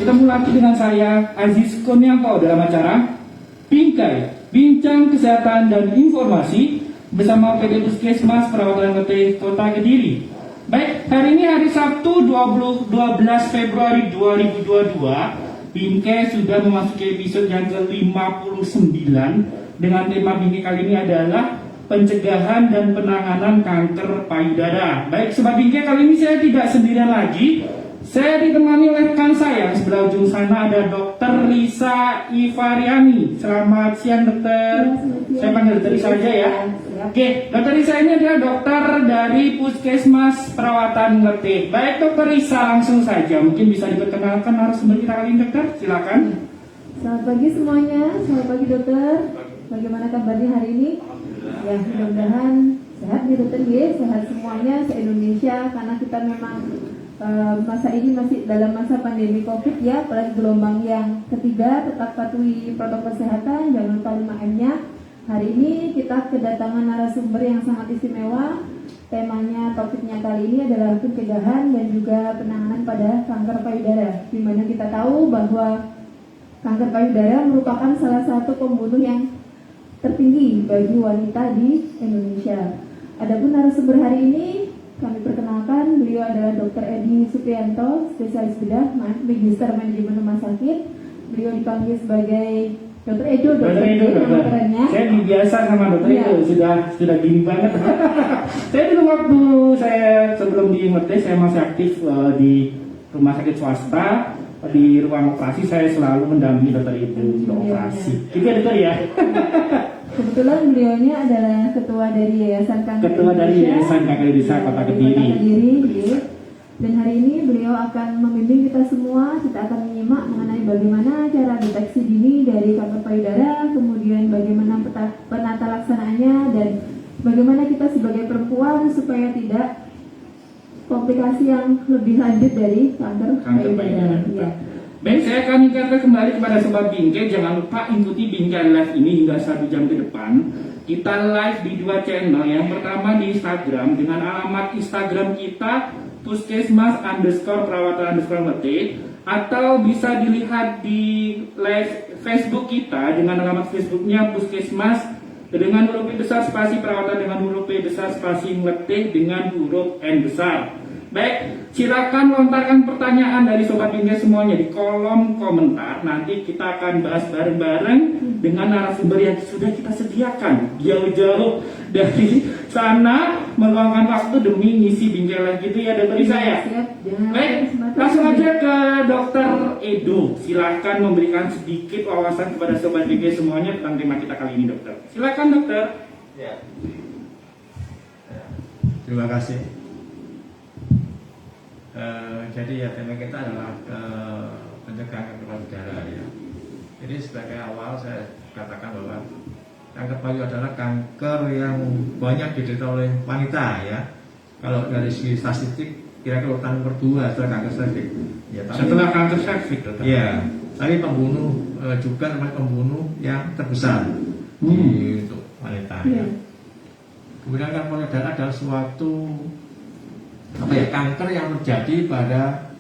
Ketemu lagi dengan saya Aziz Kurnianto dalam acara Bingkai, Bincang Kesehatan dan Informasi bersama PT Puskesmas Perawatan Letih Kota Kediri. Baik, hari ini hari Sabtu 12 Februari 2022. Bingkai sudah memasuki episode yang ke-59 dengan tema Bingkai kali ini adalah pencegahan dan penanganan kanker payudara. Baik, Sobat Bingkai, kali ini saya tidak sendirian lagi. Saya ditemani oleh rekan saya. Sebelah ujung sana ada Dr. Lisa Ivariani. Selamat siang, dokter. Saya panggil dokter Lisa aja ya. Oke, dokter Lisa ini adalah dokter dari Puskesmas Perawatan Letih. Baik, dokter Lisa, langsung saja. Mungkin bisa diperkenalkan narasumber kita kali ini, dokter. Silakan. Selamat pagi semuanya. Selamat pagi, dokter. Bagaimana kabarnya hari ini? Ya, mudah-mudahan sehat nih, dokter. Sehat semuanya se-Indonesia, karena kita memang masa ini masih dalam masa pandemi COVID ya, apalagi gelombang yang ketiga. Tetap patuhi protokol kesehatan, jangan lupa 5M-nya. Hari ini kita kedatangan narasumber yang sangat istimewa. Temanya, topiknya kali ini adalah pencegahan dan juga penanganan pada kanker payudara. Di mana kita tahu bahwa kanker payudara merupakan salah satu pembunuh yang tertinggi bagi wanita di Indonesia. Adapun narasumber hari ini kami perkenalkan, beliau adalah Dr. Edi Suprianto, spesialis bedah, Magister Manajemen Rumah Sakit. Beliau dipanggil sebagai Dr. Edo, Dr. Edo, nama kerennya. Saya biasa sama Dr. Edo, sudah gini banget. Saya dulu waktu saya sebelum di Letih, saya masih aktif di rumah sakit swasta. Di ruang operasi saya selalu mendampingi Dr. Edo di operasi. Gitu ya, dokter ya. Kebetulan beliaunya adalah ketua dari Yayasan Kanker Indonesia Kota Kediri. Dan hari ini beliau akan membimbing kita semua. Kita akan menyimak mengenai bagaimana cara deteksi dini dari kanker payudara, kemudian bagaimana penata laksanaannya, dan bagaimana kita sebagai perempuan supaya tidak komplikasi yang lebih lanjut dari kanker payudara. Ya. Baik, saya akan ingatkan kembali kepada Sobat Bingkai. Jangan lupa ikuti Bingkai Live ini hingga 1 jam ke depan. Kita live di 2 channel. Yang pertama di Instagram dengan alamat Instagram kita puskesmas_perawatan_letih, atau bisa dilihat di live Facebook kita dengan alamat Facebooknya Puskesmas dengan huruf P besar spasi perawatan dengan huruf P besar spasi letih dengan huruf N besar. Baik, silakan lontarkan pertanyaan dari Sobat Bingkai semuanya di kolom komentar. Nanti kita akan bahas bareng-bareng dengan narasumber yang sudah kita sediakan jauh-jauh dari sana, meluangkan waktu demi ngisi Bingkai Live gitu ya, dokter saya. Baik, langsung aja ke Dokter Edo. Silakan memberikan sedikit wawasan kepada Sobat Bingkai semuanya tentang tema kita kali ini, dokter. Silakan, dokter. Ya. Terima kasih. Jadi ya tema kita adalah pencegahan kanker payudara ya. Jadi sebagai awal saya katakan bahwa kanker payudara adalah kanker yang banyak diderita oleh wanita ya. Kalau dari segi statistik kira-kira urutan nomor 2 setelah kanker serviks. Ya, Setelah kanker serviks, dokter. Ya, tapi pembunuh juga termasuk pembunuh yang terbesar untuk wanita ya. Kemudian kanker payudara adalah suatu kanker yang terjadi pada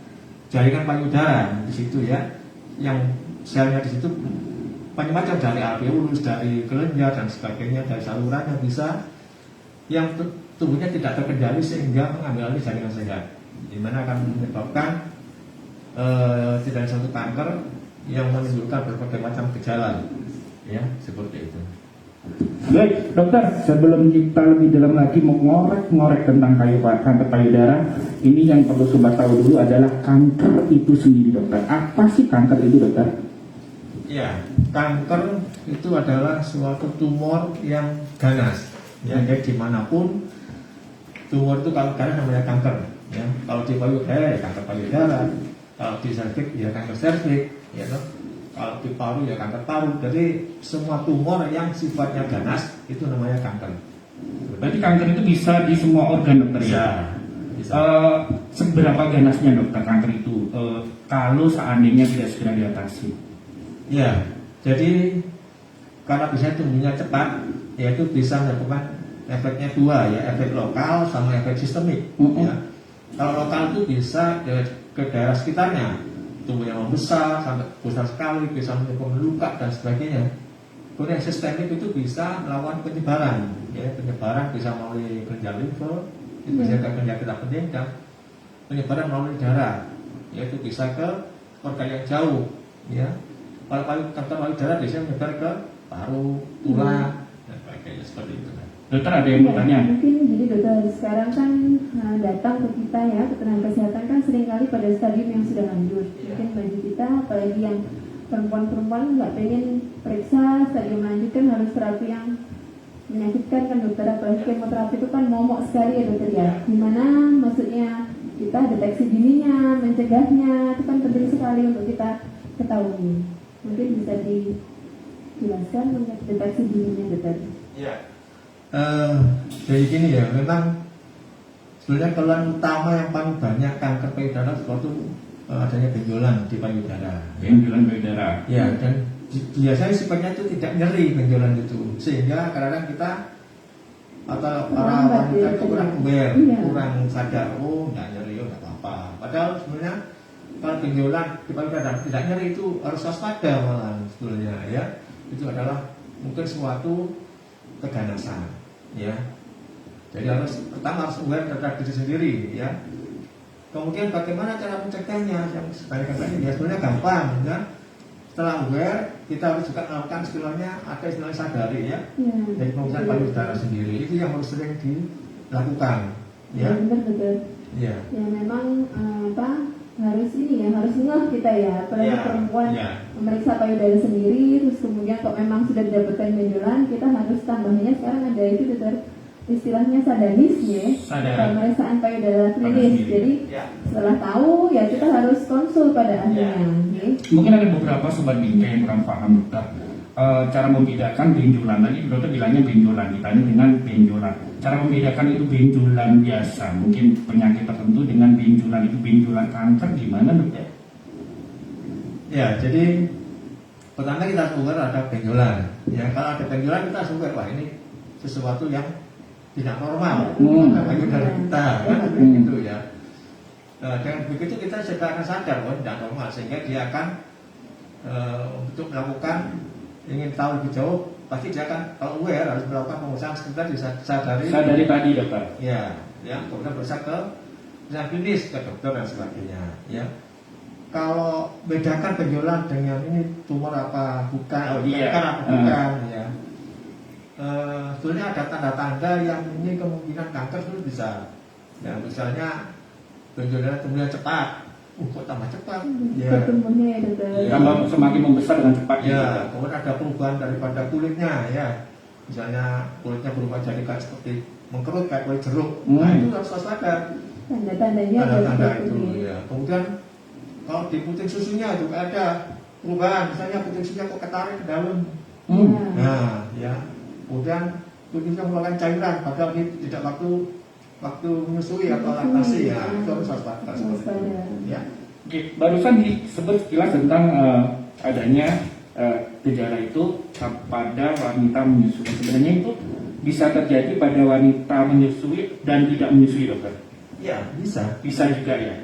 jaringan payudara di situ ya, yang selnya di situ macam-macam, dari alveolus, dari kelenjar dan sebagainya, dari saluran yang bisa yang tubuhnya tidak terkendali sehingga mengambil alih jaringan sehat, dimana akan menyebabkan tidak satu kanker yang menimbulkan berbagai macam gejala ya, seperti itu. Baik, dokter, sebelum kita lebih dalam lagi mengorek tentang kanker payudara, ini yang perlu sobat tahu dulu adalah kanker itu sendiri, dokter. Apa sih kanker itu, dokter? Ya, kanker itu adalah suatu tumor yang ganas. Ya, jadi dimanapun tumor itu kalau ganas namanya kanker. Ya, kalau di payudara ya kanker payudara, kalau di serviks ya kanker serviks, ya toh. Kalau di paru ya kanker paru. Jadi semua tumor yang sifatnya ganas itu namanya kanker. Berarti kanker itu bisa di semua organ, dokter ya? Bisa. Seberapa ganasnya, dokter, kanker itu kalau seandainya tidak segera diatasi? Ya, jadi karena bisa tumbuhnya cepat, yaitu bisa menyebabkan efeknya 2 ya, efek lokal sama efek sistemik. Ya. Kalau lokal itu bisa ke daerah sekitarnya. tumbuhnya membesar sampai besar sekali, bisa menyebabkan luka dan sebagainya. Kemudian sistemik itu bisa melakukan penyebaran, ya, penyebaran bisa melalui kelenjar limfer, itu bisa ke kelenjar getah bening, dan penyebaran melalui darah, yaitu bisa ke organ yang jauh, ya. Kalau kanker payudara biasanya menyebar ke paru, tulang, dan sebagainya seperti itu. Dokter ada yang mau tanya? Mungkin gini dokter, sekarang kan datang ke kita ya, ke tenaga kesehatan kan seringkali pada stadium yang sudah lanjut. Mungkin bagi kita, apalagi yang perempuan-perempuan nggak pengen periksa stadium lanjut kan harus terapi yang menyakitkan kan dokter, apalagi kemoterapi itu kan momok sekali ya dokter ya. Gimana maksudnya kita deteksi dininya, mencegahnya, itu kan penting sekali untuk kita ketahui. Mungkin bisa dijelaskan mengenai deteksi dininya dokter. Iya. Jadi gini ya, memang sebenarnya keluhan utama yang paling banyak kanker payudara itu adanya benjolan di payudara. Benjolan payudara. Ya, dan biasanya sifatnya itu tidak nyeri benjolan itu, sehingga kadang-kadang kita atau para wanita itu kurang aware, kurang sadar, oh nggak nyeri, oh nggak apa-apa. Padahal sebenarnya kalau benjolan di payudara tidak nyeri itu harus waspada malah sebetulnya ya. Itu adalah mungkin suatu keganasan, ya. Jadi pertama harus aware terhadap diri sendiri, ya. Kemudian bagaimana cara mencegahnya? Yang sebaliknya tadi ya sebenarnya gampang, ya. Setelah aware, kita harus juga melakukan istilahnya ada istilah sadari, ya. Jadi pemeriksaan payudara sendiri itu yang harus sering dilakukan, ya. Benar. Ya. Ya memang harus ini ya, harus ngeh kita ya, apalagi perempuan memeriksa payudara sendiri, terus kemudian kok memang sudah didapatkan benjolan, kita harus tambahnya sekarang ada itu dokter, istilahnya sadanis ya, pemeriksaan payudara klinis. Jadi setelah tahu ya kita harus konsul pada ahlinya. Mungkin ada beberapa sobat bingkai yang kurang paham dokter. Cara membedakan benjolan, tadi dokter bilangnya benjolan, ditanya dengan benjolan. Cara membedakan itu benjolan biasa, mungkin penyakit tertentu dengan benjolan itu benjolan kanker, gimana dokter? Ya, jadi pertama kita harus aware ada benjolan. Ya, kalau ada benjolan kita harus aware, wah ini sesuatu yang tidak normal payudara kita, kan begitu ya. Dengan begitu kita sudah akan sadar bahwa tidak normal, sehingga dia akan untuk melakukan ingin tahu lebih jauh, pasti dia akan kalau aware harus melakukan pemeriksaan sekitar sadari tadi dokter. Ya, kemudian berusaha ke pemeriksaan klinis ke dokter dan sebagainya. Ya, kalau bedakan benjolan dengan ini tumor apa bukan, apa bukan, ya. Sebetulnya ada tanda-tanda yang ini kemungkinan kanker itu bisa, ya misalnya benjolan tumbuhnya cepat. Kok tambah cepat? Ya. Pertumbuhannya ya dokter. Tambah semakin membesar dengan cepat. Ya, kemudian ada perubahan daripada kulitnya, ya. Misalnya kulitnya berubah jadi kayak seperti mengkerut kayak kulit jeruk. Nah itu harus waspada. Tanda-tandanya Tanda-tanda itu, ya. Kemudian kalau di puting susunya juga ada perubahan. Misalnya puting susunya kok ketarik ke dalam. Nah, ya. Kemudian puting susunya mengeluarkan cairan, padahal tidak waktu menyusui atau laktasi, ya itu harus waspada seperti itu. Ya. Oke, barusan disebut sekilas tentang adanya gejala itu pada wanita menyusui. Sebenarnya itu bisa terjadi pada wanita menyusui dan tidak menyusui, dokter? Ya, bisa juga ya.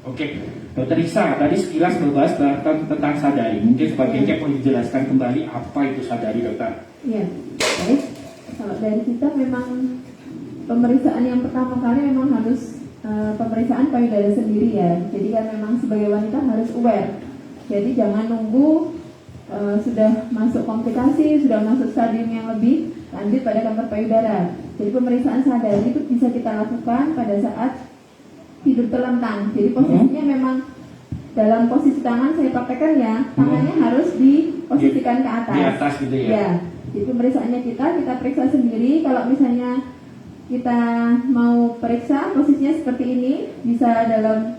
Oke, dokter Isa tadi sekilas membahas tentang sadari. Mungkin sebagiannya perlu dijelaskan kembali apa itu sadari, dokter? Iya, baik. Kalau dari kita memang pemeriksaan yang pertama kali memang harus pemeriksaan payudara sendiri ya. Jadi kan memang sebagai wanita harus aware. Jadi jangan nunggu sudah masuk komplikasi, sudah masuk stadium yang lebih lanjut pada kanker payudara. Jadi pemeriksaan sadari itu bisa kita lakukan pada saat tidur terlentang. Jadi posisinya memang dalam posisi tangan saya praktekkan ya, tangannya harus diposisikan ke atas. Di atas gitu ya. Ya. Jadi pemeriksaannya kita periksa sendiri. Kalau misalnya kita mau periksa posisinya seperti ini, bisa dalam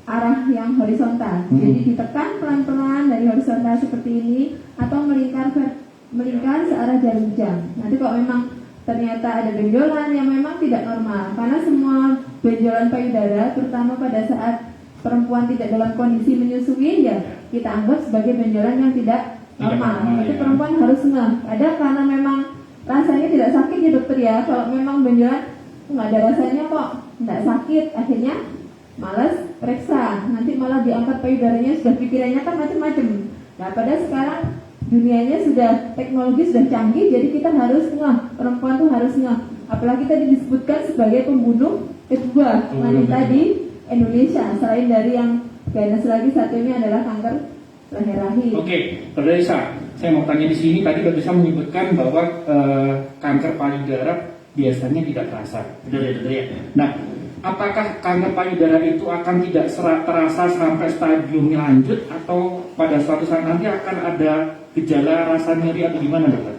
arah yang horizontal. Jadi ditekan pelan-pelan dari horizontal seperti ini, atau melingkar searah jarum jam. Nanti kalau memang ternyata ada benjolan yang memang tidak normal, karena semua benjolan payudara, terutama pada saat perempuan tidak dalam kondisi menyusui, ya kita anggap sebagai benjolan yang tidak normal. Itu perempuan harus ngeh. Ada karena memang rasanya tidak sakit ya dokter ya. Kalau memang benjolan nggak ada rasanya kok, nggak sakit, akhirnya malas periksa, nanti malah diangkat payudaranya, sudah pikirannya kan macam-macam. Nah, padahal sekarang dunianya sudah, teknologi sudah canggih, jadi kita harus ngeh, perempuan tuh harus ngeh. Apalagi tadi disebutkan sebagai pembunuh kedua wanita di Indonesia, selain dari yang ganas lagi satunya adalah kanker leher rahim. Oke, Dr. Isa, saya mau tanya di sini. Tadi Dr. Isa menyebutkan bahwa kanker payudara biasanya tidak terasa. Benar ya, Dr. ya? Nah, apakah kanker payudara itu akan tidak terasa sampai stadiumnya lanjut, atau pada suatu saat nanti akan ada gejala rasa nyeri atau gimana, Dokter?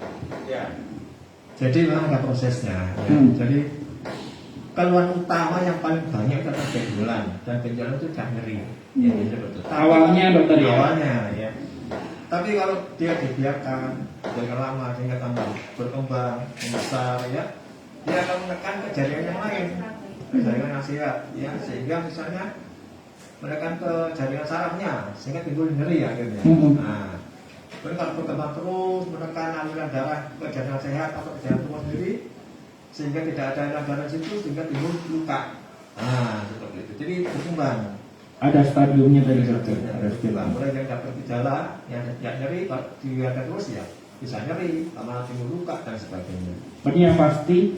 Ya. Jadi memang ada prosesnya. Ya. Jadi keluhan utama yang paling banyak itu adalah benjolan, dan benjolan itu tidak nyeri. Ya, betul. Awalnya, Dokter ya? Awalnya, ya. Tapi kalau dia dibiarkan dengan lama, sehingga tambah berkembang, membesar, ya, dia akan menekan ke jaringan yang lain, ke jaringan nasihat, ya, sehingga misalnya menekan ke jaringan sarafnya, sehingga timbul nyeri akhirnya. Nah, jadi kalau berkembang terus menekan aliran darah ke jaringan sehat atau ke jaringan tumor sendiri, sehingga tidak ada aliran darah di situ, sehingga timbul luka. Nah, seperti itu. Jadi berkembang. Ada stadiumnya dari Dokter. Ada stadium. Mulai yang dapat gejala, yang nyeri, kalau dilihat terus ya bisa nyeri, lama timbul luka dan sebagainya. Berarti yang pasti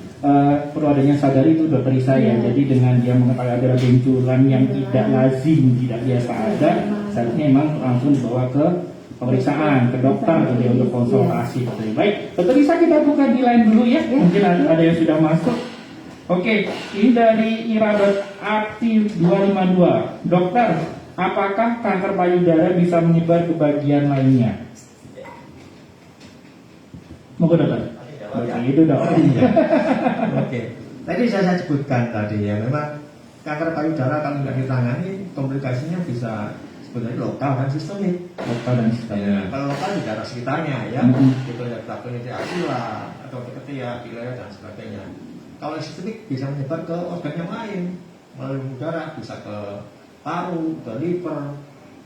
perlu adanya sadari itu Dokter Isa ya. Jadi dengan dia mengetahui ada benjolan yang tidak lazim, tidak biasa ada, seharusnya memang langsung dibawa ke pemeriksaan, ke dokter gitu ya, untuk konsultasi. Baik, Dokter Isa, kita buka di line dulu ya. Mungkin ada yang sudah masuk. Oke, ini dari Iradat.aktif 252. Dokter, apakah kanker payudara bisa menyebar ke bagian lainnya? Monggo, Dokter. Itu dong. Oke. Tadi saya sebutkan tadi ya, memang kanker payudara kalau tidak ditangani, komplikasinya bisa sebenarnya lokal dan sistemik. Lokal dan sistemik. Ya, kalau lokal di daerah sekitarnya ya, itu ya takutnya di axilla atau di ketiak, di leher dan sebagainya. Kalau sistemik bisa menyebar ke organ yang lain, melalui udara, bisa ke paru, ke liver,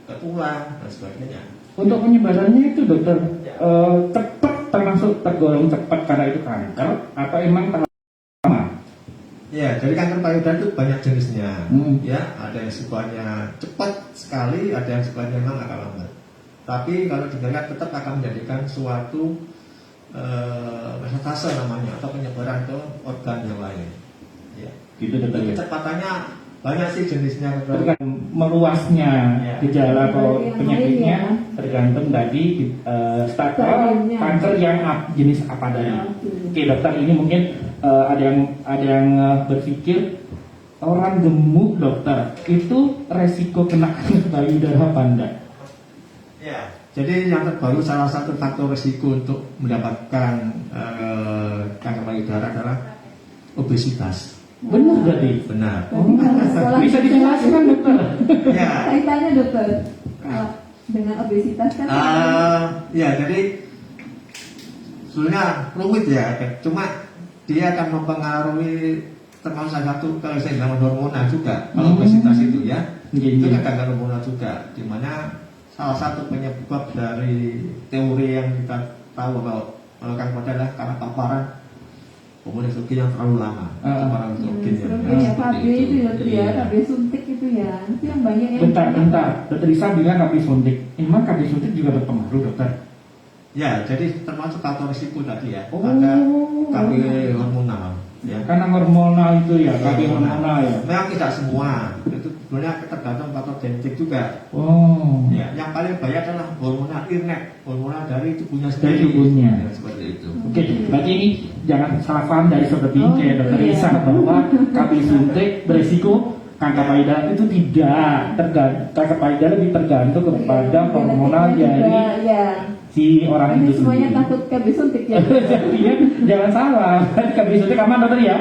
ke tulang dan sebagainya. Untuk penyebarannya itu, Dokter, cepat, termasuk tergolong cepat karena itu kanker, atau emang tahap lama? Ya, jadi kanker payudara itu banyak jenisnya. Ya, ada yang sifatnya cepat sekali, ada yang sifatnya memang agak lambat. Tapi kalau dilihat tetap akan menjadikan suatu metastase namanya, atau penyebaran ke organ yang lain. Ya. Gitu, Dokter. Kecepatannya banyak sih jenisnya. Meluasnya gejala atau penyakitnya tergantung dari stadium kanker yang jenis apa tadi. Oke, Dokter, ini mungkin ada yang berpikir orang gemuk, Dokter, itu resiko kena kanker payudara apa enggak? Ya. Jadi yang terbaru salah satu faktor risiko untuk mendapatkan kanker payudara adalah obesitas. Benar berarti? Benar. Bisa dijelaskan, Dokter? Ya. Kaitannya, Dokter, dengan obesitas kan? Ya, jadi sebenarnya rumit ya. Cuma dia akan mempengaruhi termasuk salah satu keseimbangan hormonal juga. Kalau obesitas itu ya, itu kan kanker hormonal juga. Dimana salah satu penyebab dari teori yang kita tahu bahwa kanker payudara adalah karena paparan hormon estrogen yang terlalu lama. Paparan estrogen ya, KB itu ya, Dokter ya, KB suntik itu ya. Itu yang banyak yang bentar. Dokter Isa bilang KB suntik. Emang KB suntik juga berpengaruh, Dokter? Ya, jadi termasuk faktor risiko tadi ya. Ada KB hormonal. Ya. Karena hormonal itu ya, KB hormonal ya. Memang tidak semua. Itu sebenarnya tergantung faktor genetik juga. Oh. Ya, yang paling banyak adalah hormonal innate, hormonal dari tubuhnya Dari sendiri. tubuhnya. Ya, seperti itu. Oke, berarti ini jangan salah paham dari Sobat Binca ya, Dokter Isa, bahwa KB suntik beresiko kanker payudara itu tidak. Kanker payudara lebih tergantung kepada hormonal dari si orang ini itu semuanya sendiri. takut KB suntik ya. Jadinya jangan salah, KB suntik aman, Dokter ya?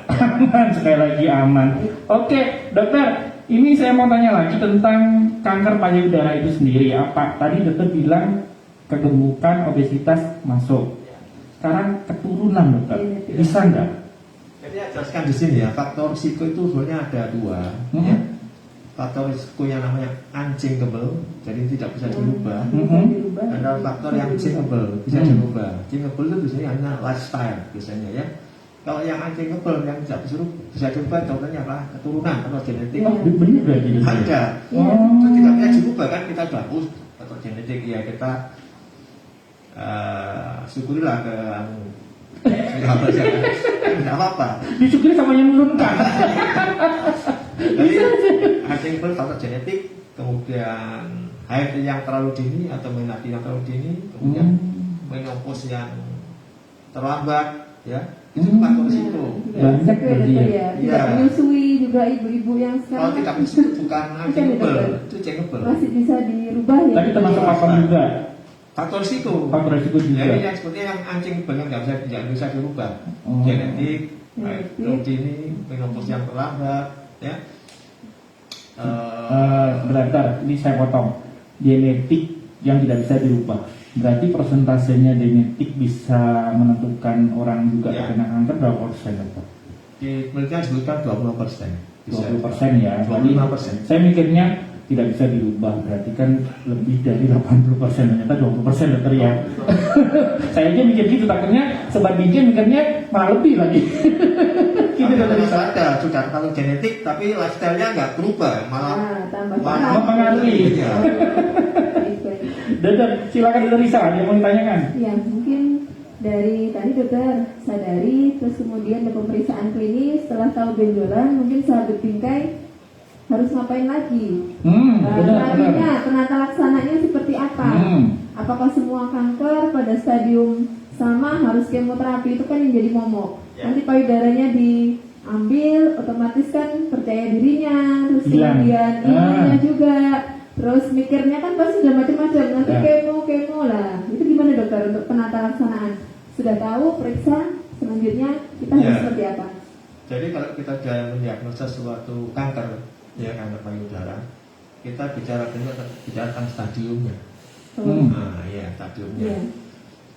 Aman, sekali lagi aman. Oke, Dokter, ini saya mau tanya lagi tentang kanker payudara itu sendiri. Apa tadi Dokter bilang kegemukan, obesitas masuk. Sekarang keturunan, Dokter, bisa nggak? Jadi jelaskan di sini ya, faktor risiko itu sebenarnya ada dua. Ya. Faktor risiko yang namanya unchangeable, jadi tidak bisa dirubah. Ada faktor yang changeable, bisa dirubah. Changeable itu biasanya hanya lifestyle biasanya ya. Kalau yang unchangeable yang tidak bisa dirubah, contohnya apa? Keturunan atau genetik. Iya. Benar berarti dokter? Ada. Iya. Itu tidak bisa dirubah kan, kita bagus atau genetik ya kita syukurilah ke tidak apa-apa. Disyukuri sama yang menurunkan. Jadi unchangeable faktor genetik, kemudian haid yang terlalu dini atau menardi yang terlalu dini, kemudian menopause yang terlambat, ya itu faktor risiko. Banyak Juga berarti ya. ya. Tidak Iya. menyusui juga ibu-ibu yang Kalau sekarang tidak itu bukan unchangeable, dokter. itu changeable. masih bisa dirubah ya. Tapi termasuk faktor juga. Faktor risiko. Faktor risiko juga. Jadi yang seperti yang unchangeable yang nggak bisa dirubah, Oh. genetik, haid Genetik. terlalu dini, menopause yang terlambat, ya. Bentar, ini saya potong. Genetik yang tidak bisa dirubah. Berarti persentasenya genetik bisa menentukan orang juga Ya. terkena kanker berapa persen, dokter? Di penelitian disebutkan 20%. 20% ya. Berarti 25%. saya mikirnya tidak bisa dirubah. Berarti kan lebih dari 80%. Ternyata 20% dokter ya. Saya aja mikir gitu, takutnya sobat bikin mikirnya malah lebih lagi. Gitu Tapi dokter kalau Isa. ada sudah kalau genetik tapi lifestyle-nya nggak berubah, malah Nah, tambah malah parah. mempengaruhi. Iya. Itu. Dokter, silakan dokter Isa, ada yang mau ditanyakan? Ya, mungkin dari tadi dokter sadari, terus kemudian ada pemeriksaan klinis, setelah tahu benjolan, mungkin sahabat bingkai harus ngapain lagi? Benar. Terapinya, penata laksananya seperti apa? Apakah semua kanker pada stadium sama harus kemoterapi? Itu kan yang jadi momok. Ya. Nanti payudaranya diambil, otomatis kan percaya dirinya, terus Hilang. kemudian imunnya juga. Terus mikirnya kan pasti sudah macam-macam, nanti Ya. kemo lah. Itu gimana dokter untuk penata laksanaan? Sudah tahu, periksa, selanjutnya kita harus Ya. seperti apa? Jadi kalau kita sudah mendiagnosa suatu kanker, ya kanker payudara, kita bicara tentang stadiumnya. Hmm. Nah, ya stadiumnya. Iya.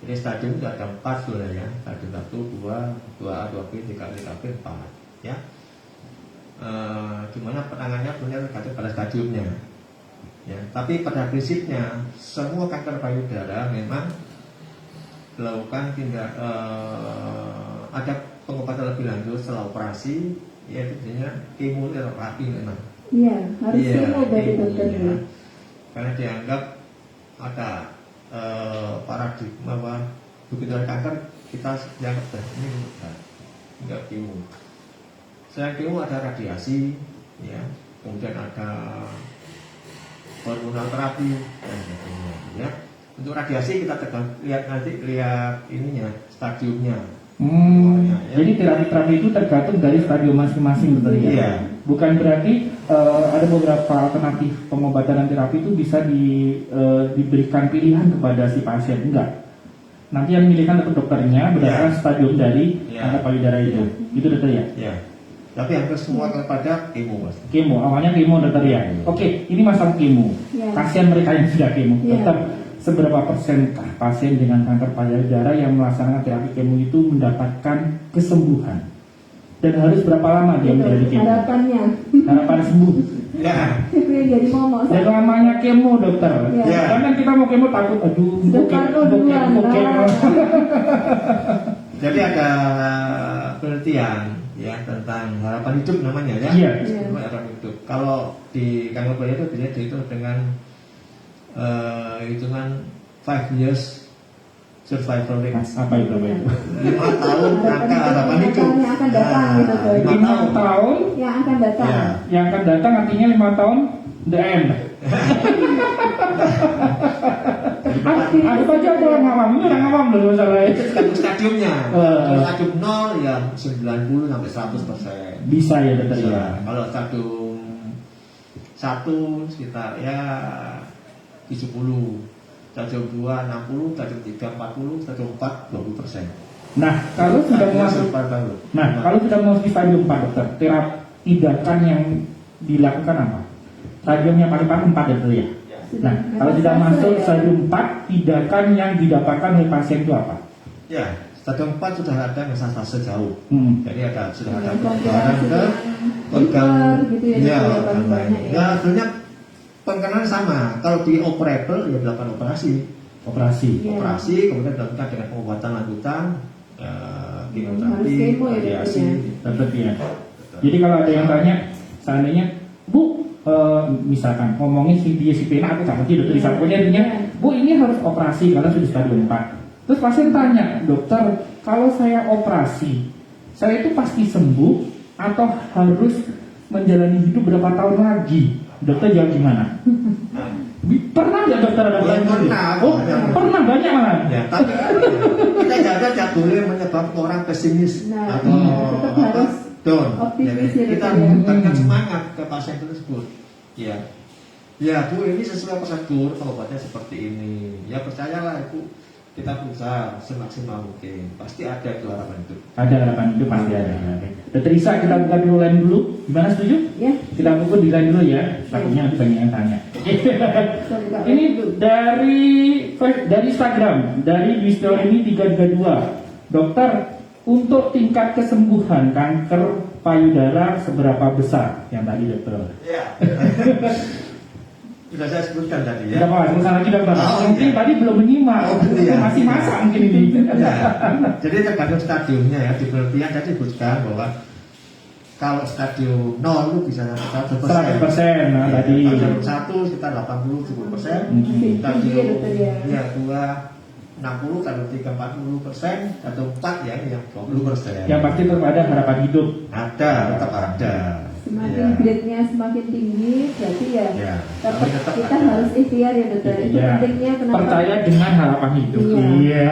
Jadi stadium itu ada 4 sebenarnya, stadium 1, 2, 2A, 2B, 3A, 3B, 4, ya. Gimana penanganannya punya tergantung pada stadiumnya. Ya, tapi pada prinsipnya semua kanker payudara memang dilakukan ada pengobatan lebih lanjut setelah operasi, yaitu biasanya kemoterapi memang. Iya, harus Iya, kemo berarti kemo, dokter. ya. Karena dianggap ada paradigma bahwa begitu ada kanker kita dianggap ini enggak kemo. Selain kemo ada radiasi, ya, kemudian ada hormonal terapi dan sebagainya, ya. Untuk radiasi kita lihat ininya stadiumnya. Ya. Jadi terapi-terapi itu tergantung dari stadium masing-masing dokter ya. Iya. Bukan berarti ada beberapa alternatif pengobatan dan terapi itu bisa diberikan pilihan kepada si pasien, enggak. Nanti yang memilihkan dokternya berdasarkan Iya. stadium dari Iya. kanker payudara itu. Itu dokter ya. Ya. Tapi hampir semua kepada kemo, Mas. Kemo, awalnya kemo dokter ya. Oke, ini masalah kemo. Iya. Kasihan mereka yang sudah kemo. Iya. Dokter, seberapa persenkah pasien dengan kanker payudara yang melaksanakan terapi kemo itu mendapatkan kesembuhan? Dan harus berapa lama dia menjalani kemo? Harapannya Harapan sembuh. Ya. itu yang jadi momok. Dan lamanya kemo dokter. Iya. Karena kita mau kemo takut, aduh, Sudah parno duluan, kemo. Jadi ada penelitian ya tentang harapan hidup namanya ya. Iya. Harapan hidup. Kalau di kanker payudara itu biasanya dihitung dengan hitungan 5 years survival rate. Apa itu? 5 tahun angka harapan hidup. Yang akan datang gitu, Coy. 5 5 tahun. tahun Yang akan datang. Ya. yang akan datang artinya 5 tahun the end. Aku aja orang awam, ini orang awam loh masalahnya. Itu tergantung stadiumnya. Eh. Kalau stadium 0 ya 90 sampai 100%. Bisa ya dokter ya. Bisa. Kalau stadium 1 sekitar ya 70, stadium 2 60, stadium 3 40, stadium 4 20%. Nah, kalau sudah masuk kalau sudah masuk di stadium 4 dokter, terapi tindakan yang dilakukan apa? Stadiumnya paling parah 4 dokter ya. Nah, kalau sudah masuk stadium 4, tindakan yang didapatkan oleh pasien itu apa? Ya, stadium 4 sudah ada metastase jauh. Jadi sudah ada Yang penularan ke komplikasi organ gitu ya, ya, dokter, organ paling lain. banyak ya. Ya, sebenarnya pengenalan sama. Kalau di operable ya dilakukan operasi. Operasi. Iya. Operasi kemudian dilakukan dengan pengobatan lanjutan kemoterapi, Harus kemo ya, radiasi. Tetap ya. Jadi kalau ada yang tanya, seandainya Bu, misalkan ngomongin si dia si Pena, aku ngerti dokter Isa, pokoknya intinya, Bu ini harus operasi karena sudah stadium 4. Terus pasien tanya, dokter, kalau saya operasi, saya itu pasti sembuh atau harus menjalani hidup berapa tahun lagi? Dokter jawab gimana? Pernah nggak dokter ada Ya, pertanyaan gitu? pernah. Oh, pernah banyak malah. Ya, tapi kita jaga tidak boleh menyebabkan orang pesimis Nah, atau tetap harus down. optimis ya, Kita dokter ya. memberikan semangat ke pasien tersebut. Ya, ya Bu, ini sesuai prosedur pengobatan seperti ini. Ya percayalah Bu, kita berusaha semaksimal mungkin. Pasti ada itu harapan itu. Ada harapan itu pasti ada. Dokter Isa, kita buka dulu line dulu. Gimana, setuju? Ya, Kita buka di line dulu ya. Takutnya nanti banyak yang tanya. kita buka Ini dulu. dari Instagram, dari Wisdorini 332. Dokter, untuk tingkat kesembuhan kanker payudara seberapa besar? Yang tadi dokter. Ya. Sudah saya sebutkan tadi ya. Tidak apa, sebentar lagi dokter. Oh, Mungkin iya. tadi belum menyimak. Oh, iya. Masih masak mungkin ini. Ya, jadi tergantung stadiumnya ya. Di penelitian tadi disebutkan bahwa kalau stadium 0 itu bisa sampai 100%. 100%, nah, tadi. Stadium 1 sekitar 80-70%. Hmm. Tinggi ya, dokter ya. Ya, 2 60, kalau 3 40%, atau 4 ya yang 20%. Yang pasti tetap ada harapan hidup. Ada, tetap ada. Semakin Ya. grade-nya semakin tinggi, berarti ya, Ya, tetap tapi tetap kita ada. harus ikhtiar ya dokter. Itu Ya. pentingnya kenapa? Percaya dengan harapan hidup. Iya. Iya.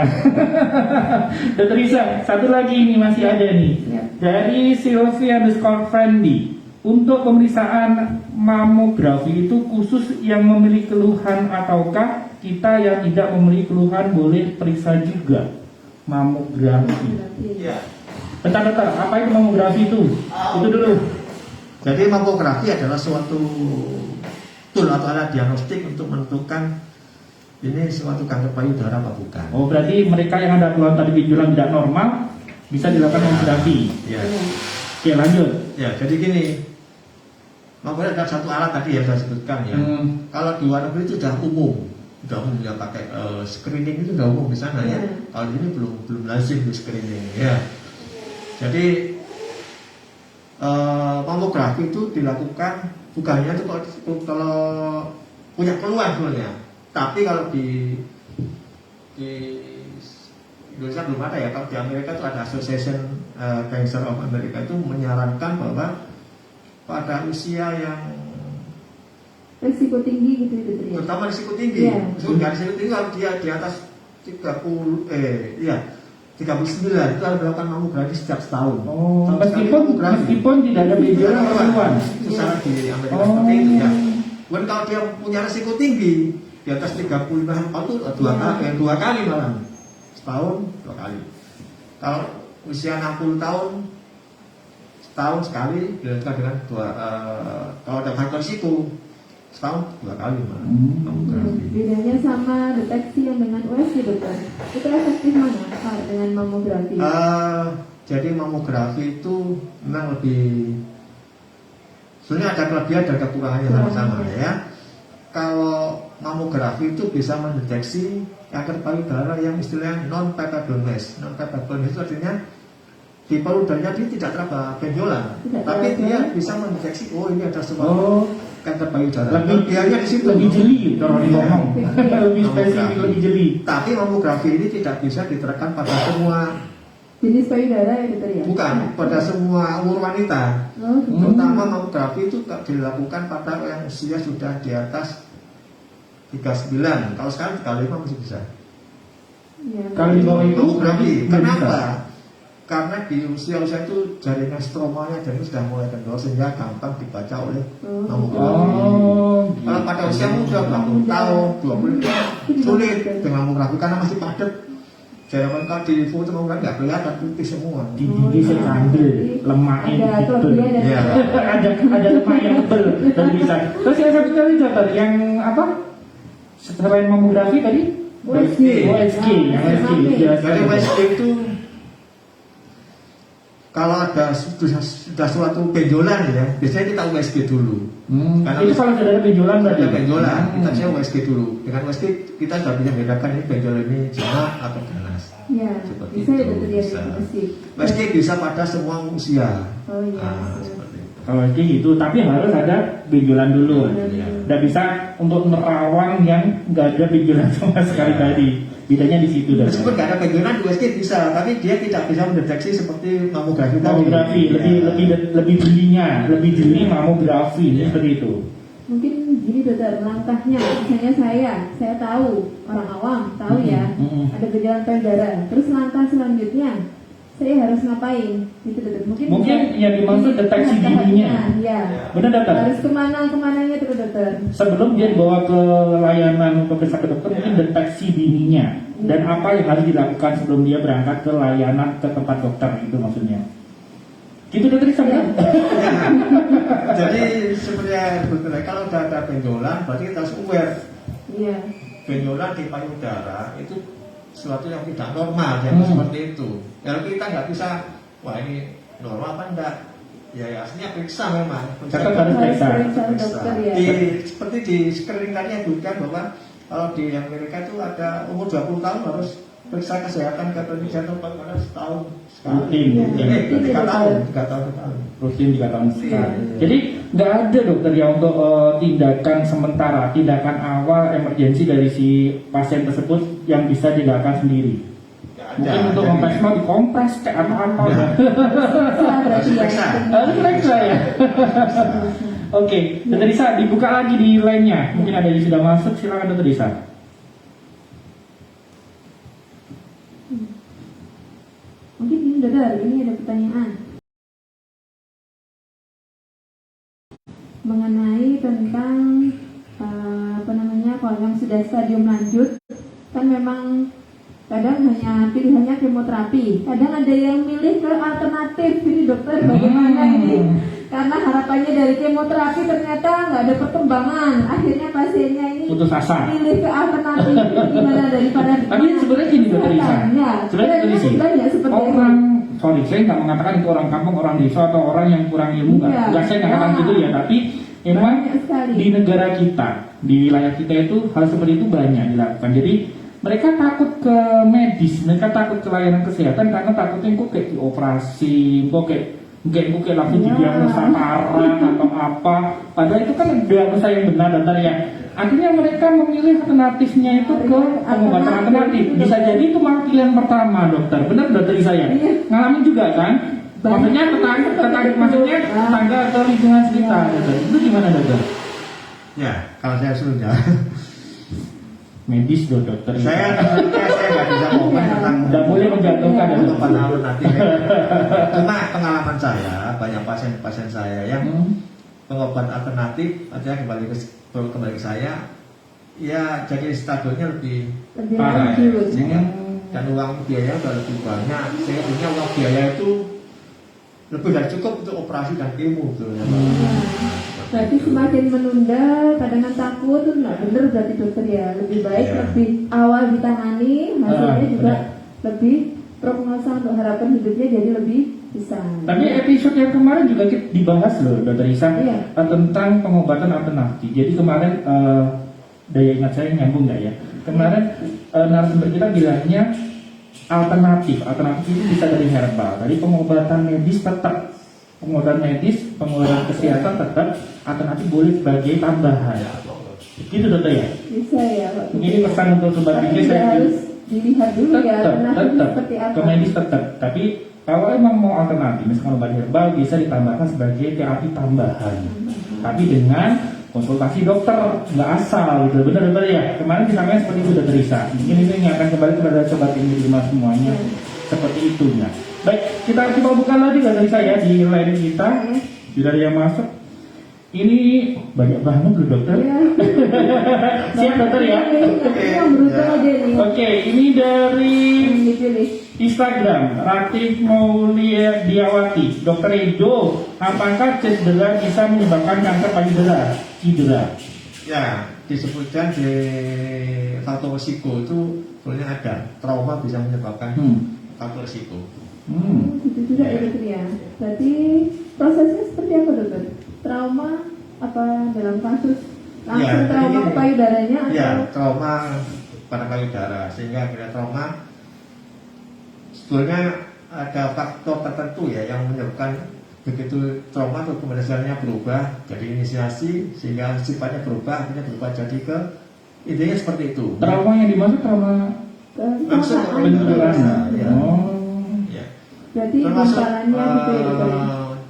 Dokter Isa, satu lagi ini masih ada nih. Ya. Dari Sylvia_Friendly. Untuk pemeriksaan mamografi itu khusus yang memiliki keluhan ataukah kita yang tidak memiliki keluhan boleh periksa juga mamografi? Ya. Bentar, apa itu mamografi itu? Itu dulu. Jadi mamografi adalah suatu tool atau alat diagnostik untuk menentukan ini suatu kanker payudara apa bukan. Oh, berarti mereka yang ada keluhan tadi benjolan tidak normal bisa dilakukan mamografi. Ya. Oke, lanjut. Ya, jadi gini. Mamografi adalah satu alat tadi yang saya sebutkan ya. Kalau di luar negeri itu sudah umum ya pakai screening itu sudah umum di sana ya. Kalau di sini belum lazim di screening ya. Jadi mamografi itu dilakukan bukannya itu kalau punya keluhan sebenarnya. Tapi kalau di Indonesia belum ada ya. Kalau di Amerika itu ada Association Cancer of America itu menyarankan bahwa pada usia yang Risiko tinggi gitu ya dokter ya. terutama risiko tinggi, Iya. maksudnya risiko tinggi kalau dia di atas 39 itu harus melakukan mamografi setiap setahun. Oh, Tahun sekali mamografi. meskipun tidak ada benjolan atau keluhan. Itu saran di Amerika Oh. seperti itu ya. Kemudian kalau dia punya risiko tinggi di atas 35 tahun itu dua kali malah, setahun 2 kali. Kalau usia 60 tahun setahun sekali dilakukan dengan kalau ada faktor risiko setahun 2 kali malah mamografi. Bedanya sama deteksi yang dengan USG dokter. Itu efektif mana dengan mamografi? Jadi mamografi itu memang lebih sebenarnya ada kelebihan dan kekurangannya sama-sama ya. Kalau mamografi itu bisa mendeteksi kanker payudara yang istilahnya non palpable mass. Non palpable mass itu artinya di payudaranya dia tidak teraba benjolan, Tidak tapi teraba. dia bisa mendeteksi ini ada suatu kanker payudara. Lebih Kelebihannya di situ. lebih jeli kalau Iya. ngomong. Lebih spesifik, lebih jeli. Tapi mamografi ini tidak bisa diterapkan pada semua, Jenis payudara ya dokter ya? bukan pada semua umur wanita. Oh, gitu. Terutama mamografi itu dilakukan pada yang usia sudah di atas 39. Kalau sekarang 35 masih bisa. Ya, Kalau di bawah itu Mamografi. nggak Kenapa? bisa. Karena di usia-usia itu jaringan stromanya jadi sudah mulai kendor sehingga gampang dibaca oleh Oh, mamografi. Oh, Kalau pada usia muda 40 tahun, 20 tahun sulit dengan mamografi karena masih padat. Jaringan kalau di foto mamografi nggak kelihatan putih semua. di gigi sekandel, lemaknya ada gitu. kelebihan dan Iya. ada lemak yang tebel dan bisa. Terus yang satu kali dokter yang apa? Selain mamografi tadi? USG. USG, yang USG. jelas. Jadi USG itu kalau ada sudah suatu benjolan ya, biasanya kita USG dulu. Karena Itu kalau sudah ada benjolan berarti. ada benjolan, kita cek USG dulu. Dengan USG kita sudah bisa bedakan ini benjolan ini jenak atau ganas. Ya, Seperti bisa ya itu, dokter ya, bisa. meski. Meski bisa pada semua usia. Oh iya. Seperti itu. Kalau kayak gitu, tapi harus ada benjolan dulu. Iya. Nggak bisa untuk nerawang yang nggak ada benjolan sama sekali tadi. Bedanya di situ. Meskipun nggak ada benjolan di USG bisa, tapi dia tidak bisa mendeteksi seperti mamografi tadi. Mamografi lebih jelinya, lebih jeli mamografi seperti itu. Mungkin gini dokter, langkahnya, misalnya saya tahu, orang awam tahu ya, ada gejala payudara. Terus langkah selanjutnya, saya harus ngapain? Gitu dokter. Mungkin yang dimaksud deteksi dininya. Ya. Benar dokter? Harus kemananya terus dokter. Sebelum dia dibawa ke layanan pemeriksaan ke dokter, mungkin deteksi dininya. Dan apa yang harus dilakukan sebelum dia berangkat ke layanan ke tempat dokter, itu maksudnya. Gitu dokter Isa? Ya. Jadi sebenarnya dokter, kalau udah ada benjolan, berarti kita harus aware. Iya. Benjolan di payudara itu sesuatu yang tidak normal, yang seperti itu. Kalau kita nggak bisa, wah ini normal apa enggak? Ya aslinya periksa memang. Tetap harus periksa. Dokter ya. Seperti di screening tadi yang bukan bahwa kalau di Amerika itu ada umur 20 tahun harus periksa kesehatan ke klinik jantung pada setahun sekali. Rutin. 3 tahun sekali. Rutin 3 tahun sekali. Jadi nggak ada dokter yang untuk tindakan sementara, tindakan awal emergensi dari si pasien tersebut yang bisa dilakukan sendiri. Mungkin untuk kompres mau dikompres kayak apa-apa. Berarti ya. Harus periksa ya. Oke, dokter Isa dibuka lagi di lainnya. Mungkin ada yang sudah masuk, silakan dokter Isa. Mungkin ini dokter, ini ada pertanyaan mengenai tentang kalau yang sudah stadium lanjut kan memang kadang hanya pilihannya kemoterapi, kadang ada yang milih ke alternatif. Ini dokter bagaimana ini? Karena harapannya dari kemoterapi ternyata nggak ada perkembangan, akhirnya pasiennya ini Putus asa. pilih ke alternatif. Gimana daripada Tapi sebenarnya gini dokter Isa. Ya, Sebenarnya gini sih. banyak seperti Orang, sorry, saya nggak mengatakan itu orang kampung, orang desa atau orang yang kurang ilmu nggak. Iya. Nggak, saya nggak katakan gitu ya. Tapi memang Banyak sekali. di negara kita, di wilayah kita itu hal seperti itu banyak dilakukan. Jadi mereka takut ke medis, mereka takut ke layanan kesehatan karena takutnya kok kayak dioperasi, kok kayak langsung didiagnosa parah atau apa. Padahal itu kan diagnosa yang benar dokter ya. Akhirnya mereka memilih alternatifnya itu ke pengobatan alternatif. Bisa jadi itu malah pilihan pertama dokter. Benar dokter saya? Ngalamin juga kan? Maksudnya tetangga atau lingkungan sekitar dokter. Itu gimana dokter? Ya, kalau saya suruh jawab. Medis dokter. Saya nggak bisa ngomong tentang Nggak boleh menjatuhkan pengobatan alternatif. Cuma pengalaman saya, banyak pasien saya yang pengobatan alternatif, artinya kembali ke saya, ya jadi stadiumnya lebih parah, lanjut. dan uang biaya udah lebih banyak. Sehingga punya uang biaya itu lebih dari cukup untuk operasi dan kemo gitu. Berarti semakin menunda, kadang takut tuh nggak bener berarti dokter ya. Lebih baik lebih awal ditangani, hasilnya juga lebih prognosa untuk harapan hidupnya jadi lebih besar. Tapi episode yang kemarin juga kita dibahas loh dokter Isa tentang pengobatan alternatif. Jadi kemarin daya ingat saya nyambung nggak ya? Kemarin narasumber kita bilangnya alternatif itu bisa dari herbal. Dari pengobatan medis tetap. Pengobatan medis, pengobatan kesehatan tetap, alternatif boleh sebagai tambahan. Gitu dokter ya? Bisa ya Pak. Ini pesan untuk sobat Tapi bisnis saya harus dilihat dulu ya alternatif seperti apa. ke medis tetap. Tapi kalau emang mau alternatif, misalkan obat herbal bisa ditambahkan sebagai terapi tambahan. Tapi dengan konsultasi dokter, nggak asal gitu. Benar dokter ya? Kemarin disampaikan seperti itu dokter Isa. Mungkin itu ingatkan kembali kepada sobat ini di rumah semuanya. Seperti itu ya. Baik, kita coba buka lagi dari saya di line kita. Sudah ada yang masuk. Ini banyak banget loh dokter. Siap dokter ya? Yang beruntung aja nih. Oke, ini dari Dipilih. Instagram Ratif Maulidiawati. Dokter Edo, apakah cedera bisa menyebabkan kanker payudara? Cedera. Ya, disebutkan di faktor risiko itu sebenarnya ada. Trauma bisa menyebabkan faktor risiko. Gitu juga ya dokter ya. Berarti prosesnya seperti apa dokter? Trauma apa dalam kasus langsung trauma ke payudaranya atau? Ya, trauma pada payudara sehingga akhirnya trauma sebetulnya ada faktor tertentu ya yang menyebabkan begitu trauma atau kemudiannya berubah jadi inisiasi sehingga sifatnya berubah akhirnya berubah jadi ke intinya seperti itu. Trauma yang dimaksud trauma Langsung ke Kecelakaan. benturan. Ya. Oh. Ya. Berarti Termasuk gumpalannya gitu ya dokter.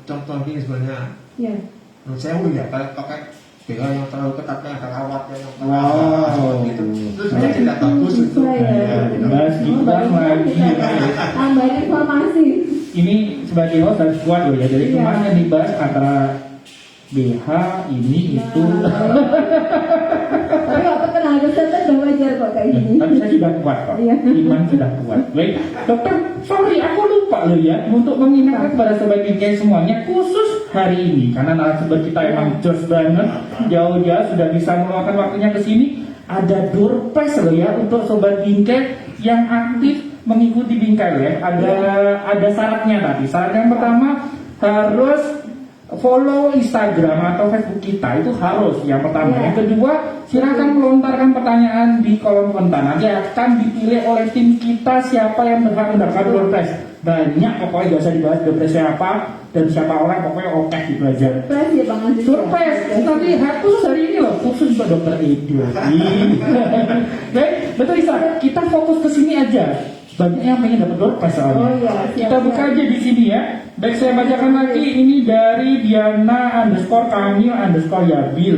contoh gini sebenarnya Ya. menurut saya ya kalau pakai BH yang terlalu ketatnya ada kawatnya yang Wow. gitu itu sebenarnya tidak bagus Bisa untuk ya. Mas Gibran lagi. Tambahin informasi. Ini sebagai host harus kuat loh ya. Jadi Iya. kemarin yang dibahas antara BH ini itu. Tapi waktu kenal kesehatan udah wajar kok kayak gini. Tapi saya sudah kuat kok. Iya. Iman sudah kuat. Baik, dokter, sorry aku lupa loh ya untuk mengingatkan kepada sobat bingkai semuanya khusus hari ini karena narasumber kita emang jos banget, jauh-jauh sudah bisa meluangkan waktunya ke sini. Ada door prize loh ya untuk sobat bingkai yang aktif mengikuti bingkai ya. Ada syaratnya tadi. Syarat yang pertama harus follow Instagram atau Facebook kita itu harus yang pertama. Ya. Yang kedua, silakan melontarkan pertanyaan di kolom komentar. Nanti akan dipilih oleh tim kita siapa yang berhak mendapatkan door prize. Banyak pokoknya gak usah dibahas door prize siapa dan siapa orang pokoknya oke gitu aja. Surprise ya Bang Aziz. Surprise, nanti khusus hari ini loh, khusus buat dokter Edo. Baik, betul Isa, kita fokus ke sini aja. Banyak yang pengen dapat door prize soalnya. Oh iya, siap, Kita buka siap. aja di sini ya. Baik, saya bacakan lagi ini dari Diana_Kamil_Yabil.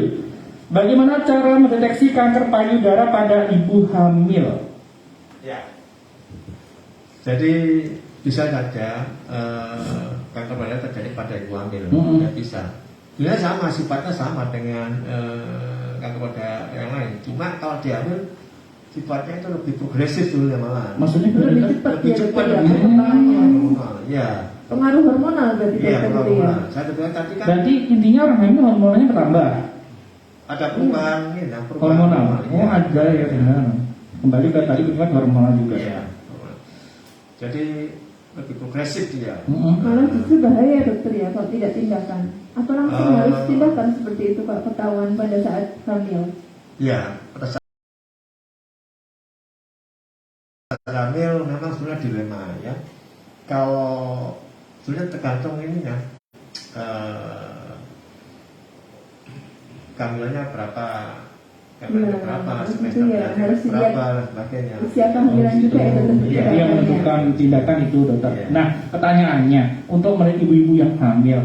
Bagaimana cara mendeteksi kanker payudara pada ibu hamil? ya. Jadi bisa saja kanker payudara terjadi pada ibu hamil, Mm-mm. ya bisa. Dia sama sifatnya sama dengan kanker payudara yang lain. Cuma kalau di hamil sifatnya itu lebih progresif dulu ya malah. Maksudnya Lebih gimana? cepat Lebih ya cepat, dokter ya lebih perkembangannya. Ya. Pengaruh hormonal berarti Iya, dokter kalau itu ya. saya bilang tadi kan Berarti intinya orang hamil hormonnya bertambah. ada perubahan ini, nah, perubahan Hormonal. hormonal, Oh iya. ada ya benar. Kembali ke tadi kita kan hormonal juga. Iya. Jadi lebih progresif dia. Malah justru bahaya dokter ya kalau tidak tindakan. Atau langsung harus tindakan seperti itu kalau ketahuan pada saat hamil. Iya, pada saat hamil memang sebenarnya dilema ya. Kalau sebenarnya tergantung ininya kehamilannya berapa, kehamilannya Iya, berapa, itu semester ya, harus dilihat berapa dan sebagainya. usia kehamilan juga ya dokter. Iya, Jadi yang menentukan tindakan itu dokter. Iya. Nah pertanyaannya untuk mereka ibu-ibu yang hamil,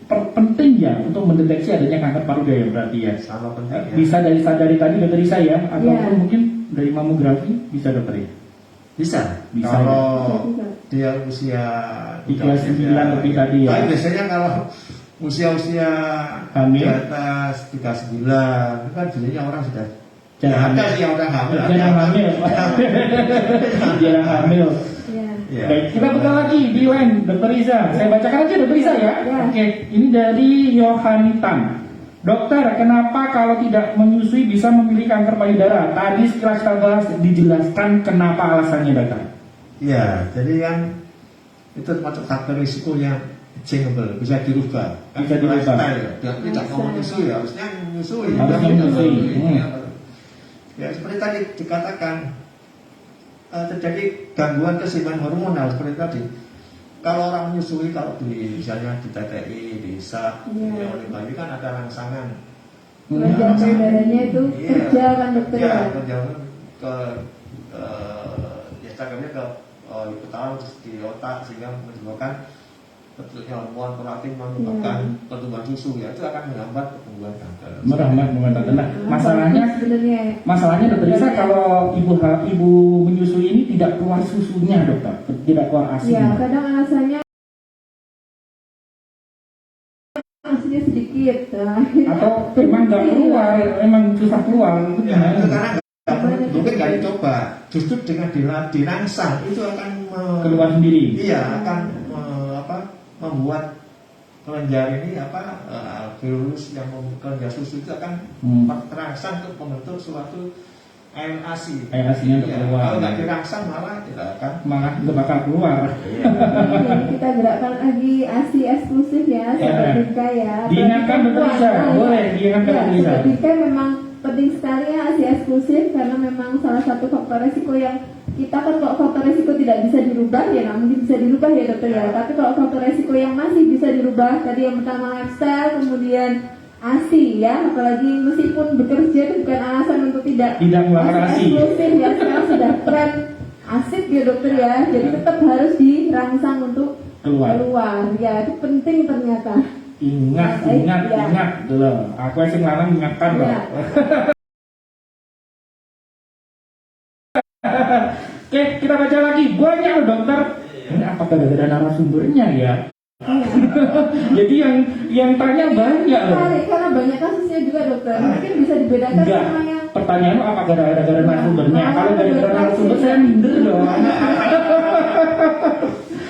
penting ya untuk mendeteksi adanya kanker payudara ya berarti ya. Sama penting ya. Bisa dari tadi dokter Isa ya, ataupun Iya. mungkin dari mamografi bisa dokter ya. Bisa. Bisa, Kalau Bisa. dia usia 39 lebih tadi ya. Tapi biasanya kalau usia-usia Hamil. di atas 39 itu kan biasanya orang sudah Jarang ada hamil. sih yang udah hamil. Jarang hamil. Jarang hamil. Iya. Iya. Baik, kita buka lagi di line Dokter Iza. Saya bacakan aja Dokter Iza ya. Ya. Oke, ini dari Yohanitan. Dokter, kenapa kalau tidak menyusui bisa memilih kanker payudara? Tadi sekilas kita bahas dijelaskan kenapa alasannya dokter. Iya, jadi kan itu termasuk faktor risiko yang changeable, bisa dirubah. Kan Bisa dirubah. lifestyle ya. Dia tidak Bisa. mau menyusui, harusnya menyusui. Harusnya Tapi tidak menyusui. menyusui. Ya seperti tadi dikatakan terjadi gangguan keseimbangan hormonal seperti tadi. Kalau orang menyusui, kalau di misalnya di TTI, di SAP, Iya. oleh bayi kan ada rangsangan. Kelenjar payudaranya itu Iya. kerja kan dokter Iya, ya. kerja ke ya cakarnya ke ketahuan di otak sehingga menyebabkan bentuknya hormon prolaktin menyebabkan pertumbuhan susu ya itu akan menghambat pertumbuhan kanker. Merahmat mengatakan. Nah, Apa masalahnya sebenarnya Masalahnya dokter Isa kalau ibu menyusui ini tidak keluar susunya dokter, tidak keluar ya asinya. kadang alasannya asinya sedikit. Nah, Atau memang nggak keluar, memang susah keluar. Itu Ya, itu gimana? karena mungkin nggak dicoba. Justru dengan dirangsang itu akan Keluar sendiri. Iya akan membuat kelenjar ini virus yang kelenjar susu itu akan terangsang untuk membentuk suatu air asi. Air asinya untuk Iya, keluar. kalau nggak dirangsang malah tidak akan. Malah nggak bakal keluar. Jadi kita gerakkan lagi ASI eksklusif ya, Sobat Bingkai ya. Diingatkan Dokter Isa, boleh diingatkan ya, Dokter Isa. Sobat Bingkai memang penting sekali ya ASI eksklusif karena memang salah satu faktor resiko yang kita kan kalau faktor resiko tidak bisa dirubah ya nggak mungkin bisa dirubah ya dokter ya. Tapi kalau faktor resiko yang masih bisa dirubah tadi yang pertama lifestyle, kemudian ASI ya, apalagi meskipun bekerja itu bukan alasan untuk tidak melakukan ASI. eksklusif ya, sekarang sudah tren asik ya dokter ya, jadi tetap harus dirangsang untuk keluar ya, itu penting ternyata. Ingat loh. Aku yang ngarang ingatkan loh. Ya. Oke, kita baca lagi. Banyak loh dokter. Ini apakah ada narasumbernya ya? Jadi yang tanya banyak loh. Karena banyak kasusnya juga dokter. Mungkin bisa dibedakan Enggak. sama yang Pertanyaanmu apakah ada narasumbernya? Kalau gara-gara narasumber saya minder dong.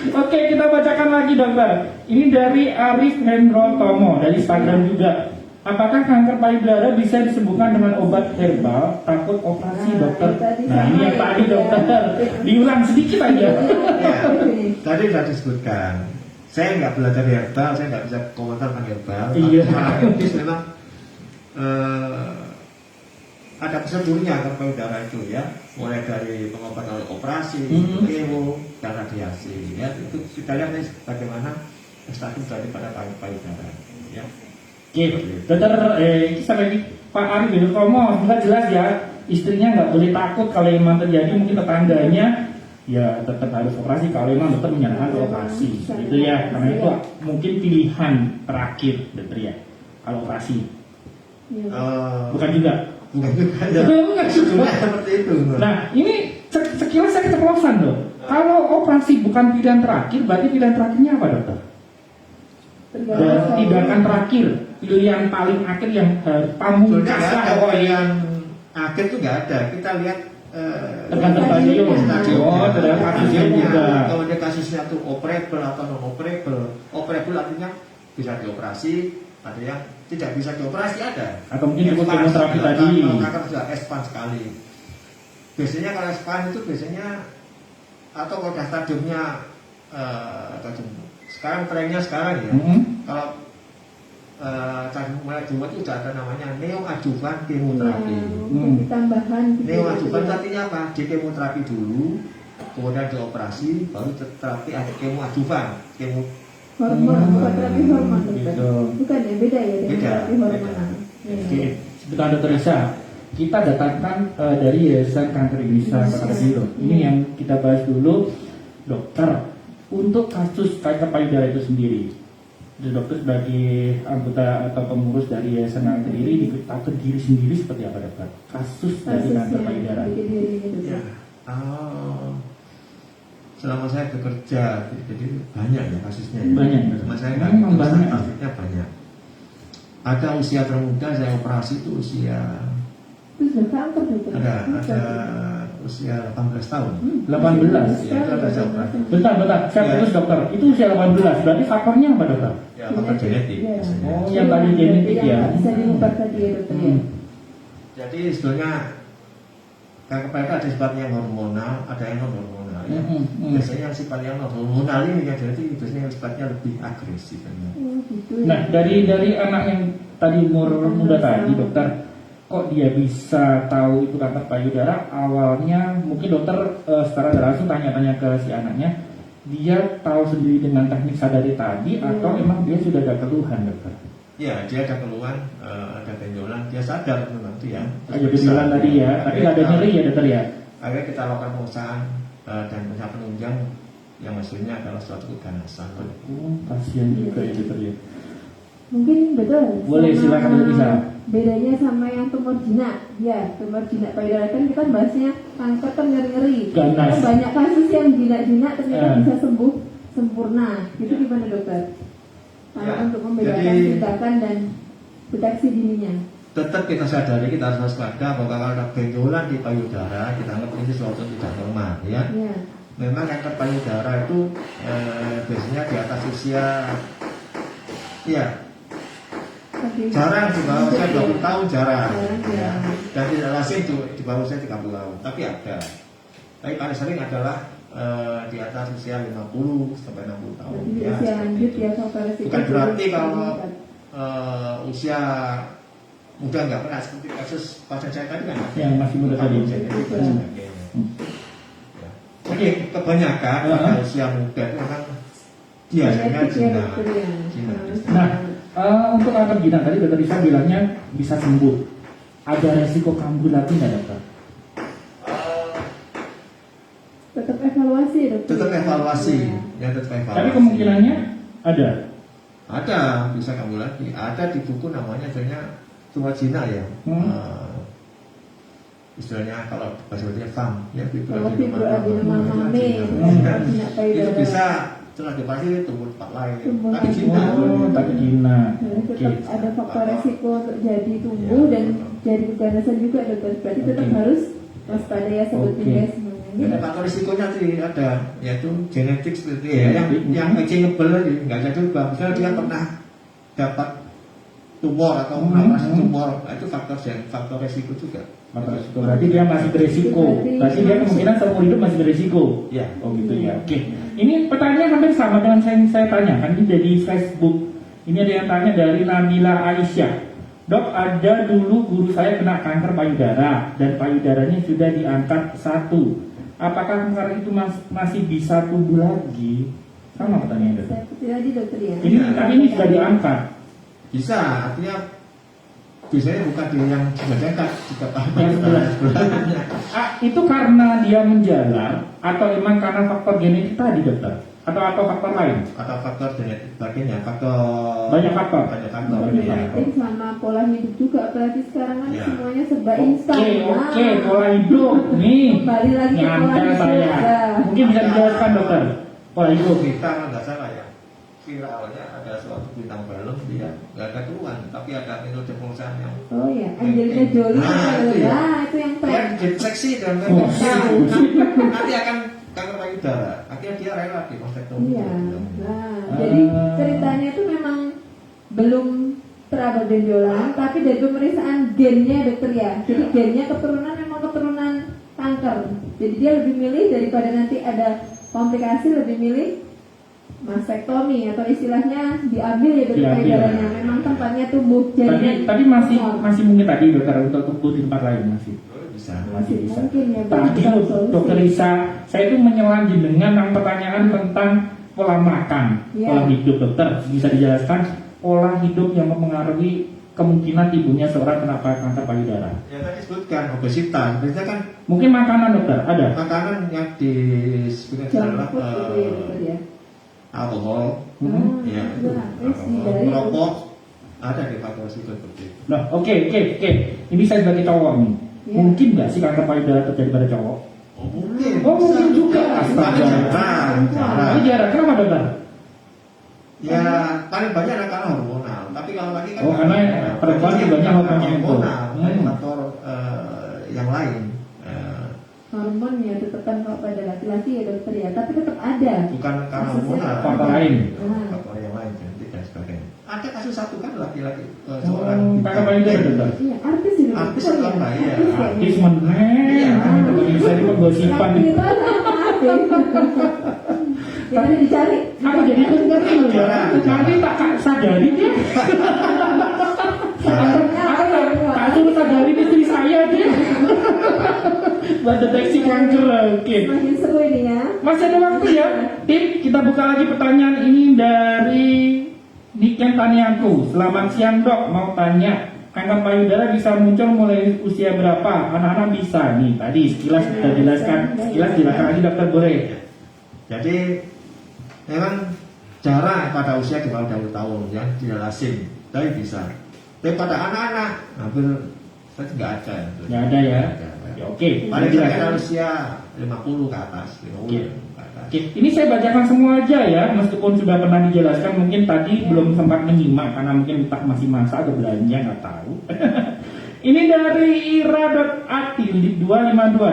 Oke, kita bacakan lagi dokter. Ini dari Arif Hendro Tomo dari Instagram juga. Apakah kanker payudara bisa disembuhkan dengan obat herbal? Takut operasi dokter. Nah ini yang tadi dokter. Diulang sedikit aja. Tadi sudah disebutkan. Saya nggak belajar herbal, saya nggak bisa komentar tentang herbal. Iya. Tapi memang ada prosedurnya kanker payudara itu ya, mulai dari pengobatan oleh operasi, kemo, dan radiasi. Ya, itu kita lihat nih bagaimana status daripada kanker payudara. Ya. Oke, dokter, ini sampai lagi Pak Arif Hendro Tomo, semoga jelas ya, istrinya nggak boleh takut kalau memang terjadi, mungkin tetangganya ya tetap harus operasi kalau memang dokter menyarankan ke operasi, gitu ya, karena itu mungkin pilihan terakhir dokter ya, kalau operasi. Bukan juga. Bukan juga. Bukan juga. Seperti itu. Nah, ini sekilas saya keceplosan loh. Kalau operasi bukan pilihan terakhir, berarti pilihan terakhirnya apa dokter? Tindakan terakhir, pilihan paling akhir yang pamungkas lah pilihan akhir itu nggak ada. Kita lihat tergantung stadium. Oh, tergantung kasusnya juga. Kalau dia kasusnya tuh operable atau non operable, operable artinya bisa dioperasi, ada yang tidak bisa dioperasi ada. Atau mungkin cukup kemoterapi tadi. Kalau kanker sudah expand sekali. Biasanya kalau expand itu biasanya atau kalau sudah stadiumnya sekarang trennya sekarang ya. Kalau mulai Jumat itu sudah ada namanya neoadjuvan kemoterapi. Tambahan. Neoadjuvan artinya apa? Di kemoterapi dulu, kemudian dioperasi, baru terapi ada kemoadjuvan. Hormon, bukan terapi hormon Gitu. bukan ya, beda ya dengan Beda, terapi hormonal. Oke, sebentar dokter Isa. Kita datangkan dari Yayasan Kanker Indonesia Kota Kediri. Ini yang kita bahas dulu, dokter. Untuk kasus kanker payudara itu sendiri, dokter sebagai anggota atau pengurus dari Yayasan Kanker Kediri, tahu Kediri sendiri seperti apa dokter? Kasus dari kanker payudara. Ya. Selama saya bekerja, jadi banyak ya kasusnya. Ya. Banyak. Cuma saya nggak banyak. kasusnya banyak. Ada usia termuda saya operasi itu usia. Itu sudah kanker dokter. Ada usia 18 tahun. 18. Ya, itu ada saya operasi. Bentar, saya putus dokter. Itu usia 18. Berarti faktornya apa dokter? Ya, faktor genetik. Ya. Biasanya. Oh, yang tadi genetik ya. Bisa diubah tadi ya dokter ya. Jadi sebetulnya kanker payudara ada sifatnya yang hormonal, ada yang non hormonal. Ya. Biasanya yang sifatnya non hormonal ini yang jadi biasanya yang sifatnya lebih agresif. Gitu ya. Nah, dari anak yang tadi umur muda tadi dokter, kok dia bisa tahu itu kanker payudara? Awalnya mungkin dokter secara langsung tanya-tanya ke si anaknya, dia tahu sendiri dengan teknik sadari tadi atau emang dia sudah ada keluhan dokter? Ya, dia ada keluhan, ada benjolan, dia sadar memang itu ya. Ada benjolan tadi ya, tapi nggak ada nyeri ya dokter ya? Akhirnya kita lakukan pemeriksaan dan bisa penunjang yang hasilnya adalah suatu keganasan. Kasihan juga ya dokter ya. Mungkin betul. Boleh, silakan dokter bisa. Bedanya sama yang tumor jinak, ya tumor jinak payudara kan kita bahasnya kanker kan ngeri-ngeri. Ganas. Banyak kasus yang jinak-jinak ternyata bisa sembuh sempurna. Itu gimana dokter? Kalau Ya, untuk membedakan jadi- tindakan dan deteksi dininya. Tetap kita sadari, kita harus waspada bahwa kalau ada benjolan di payudara, kita anggap ini sesuatu yang tidak normal ya. Ya. Memang kanker payudara itu biasanya di atas usia, ya Tapi- jarang di bawah usia 20 tahun jarang. Jarang, Ya. ya. Dan tidak lazim di bawah usia 30 tahun, tapi ada. Tapi paling sering adalah di atas usia 50 sampai 60 tahun. Berarti Ya, usia seperti lanjut itu. ya faktor resiko. Bukan berarti juga kalau meningkat. usia muda nggak pernah seperti kasus pasien saya tadi kan. Yang masih muda tadi. Genetik dan sebagainya. Ya. kebanyakan pada usia muda itu memang biasanya Genetik ya, Cina. dokter ya. Cina. Nah, untuk kanker ginjal tadi dokter Lisa bilangnya bisa sembuh. Ada resiko kambuh lagi nggak dokter? Tetap evaluasi ya, dokter. Tetap evaluasi, Ya. ya tetap evaluasi. Tapi kemungkinannya ada. Ada, bisa kambuh lagi. Ada di buku namanya sebenarnya tumor Cina ya. Istilahnya kalau bahasa Indonesia FAM ya, Kalau fibroadenoma mame itu bisa setelah dipasang tumbuh tempat lain. Tumbuh Tapi lagi. Cina. Tapi Cina. Jadi Oke. tetap ada faktor resiko untuk jadi tumbuh Ya. dan jadi keganasan juga dokter. Berarti tetap Oke. harus waspada ya sobat Oke. Bindes semuanya. Ya, faktor risikonya sih ada, yaitu genetik seperti ya, Genetik. yang achievable tadi nggak ada juga. Misalnya dia pernah dapat tumor atau operasi tumor, nah, itu faktor risiko juga. Faktor risiko. Berarti dia masih beresiko. Berarti dia kemungkinan seumur hidup masih beresiko. Ya. Oh gitu ya. Oke. Ini pertanyaan hampir sama dengan saya tanyakan. Ini dari Facebook. Ini ada yang tanya dari Nabila Aisyah. Dok, ada dulu guru saya kena kanker payudara dan payudaranya sudah diangkat 1. Apakah kanker itu masih bisa tumbuh lagi? Sama pertanyaan dokter. Saya putih tadi dokter ya. Ini tapi ini sudah diangkat. Bisa, artinya biasanya bukan dia yang sudah jangkat, jika Yang sebelahnya. Itu karena dia menjalar atau memang karena faktor genetik tadi dokter? Atau faktor lain? Atau faktor genetik bagiannya, Banyak faktor. banyak faktor. Banyak Ya. faktor. Genetik sama pola hidup juga, apalagi sekarang kan Ya. semuanya serba instan. Oke, pola hidup nih. Kembali lagi ke pola Nyantai hidup. saya. Ya. Mungkin bisa dijelaskan dokter. Pola hidup. Kita nggak salah ya. Viralnya ada suatu bintang film dia nggak ada keluhan, tapi ada metode pemeriksaan yang Oh ya, Angelina Jolie itu ya. itu yang tren. dia deteksi dan Oh, nanti akan kanker payudara. Akhirnya dia rela di mastektomi. Iya. Nah, jadi ceritanya itu memang belum teraba benjolan, tapi dari pemeriksaan gennya dokter ya. Jadi gennya keturunan memang keturunan kanker. Jadi dia lebih milih daripada nanti ada komplikasi, lebih milih mastektomi atau istilahnya diambil ya dokter Diambil. payudaranya. Memang tempatnya tumbuh jaringan. Tapi masih mungkin tadi dokter untuk tumbuh di tempat lain masih. Bisa. masih mungkin ya. Tadi bisa loh, solusi. dokter Lisa, saya itu menyelanjut dengan yang pertanyaan tentang pola makan, Ya. pola hidup dokter. Bisa dijelaskan pola hidup yang mempengaruhi kemungkinan timbulnya seorang kena kanker payudara? Ya tadi sebutkan obesitas, biasanya kan Mungkin makanan dokter ada? makanan yang disebutkan Junk adalah food gitu ya dokter ya. alkohol, Hmm. ya itu hindari merokok, ada di faktor risiko seperti itu. Nah, oke. Ini saya sebagai cowok nih. Ya. Mungkin nggak sih kanker payudara terjadi pada cowok? Oh mungkin. Oh, mungkin juga. Tapi jarang. Ini jarang. Kenapa dokter? Ya paling banyak adalah karena hormonal. Tapi kalau lagi kan Oh, karena perempuan Jadi banyak bukan hormonnya itu. hormonal, tapi Hmm. faktor yang lain. Hormon ya tetepan kalau pada laki-laki ya dokter ya, tapi tetap ada. Bukan karena Kasusnya hormonal. faktor lain. Nah, Faktor yang lain, genetik dan sebagainya. Ada kasus satu kan laki-laki Oh, seorang kanker payudara dokter. iya artis itu Artis dokter atau apa, iya. Artis ya. Artis meneng. Iya. Bisa digosipan. Yang viral sama artis. Yang ada dicari. Aku jadi ngeri loh ya. Nanti tak sadari dia. Aku tak suruh sadari istri saya dia. Buat deteksi kanker. Oke. Makin seru ini ya. Masih ada waktu ya. Tim, kita buka lagi pertanyaan ini dari Niken Taniaku. Selamat siang dok, mau tanya kanker payudara bisa muncul mulai usia berapa? Anak-anak bisa nih. Tadi sekilas kita jelaskan. Sekilas jelaskan lagi dokter boleh. Jadi memang jarang pada usia di bawah 20 tahun ya, tidak lazim, tapi bisa. Tapi pada anak-anak hampir saya nggak ada. Nggak ada ya? Nggak ada. Ya, oke. Paling Jelas. pada usia 50 ke atas, 50 Oke. ke atas. Oke, ini saya bacakan semua aja ya, meskipun sudah pernah dijelaskan, mungkin tadi belum sempat menyimak karena mungkin tak masih masa atau belanja nggak tahu. Ini dari Ira.atil 252,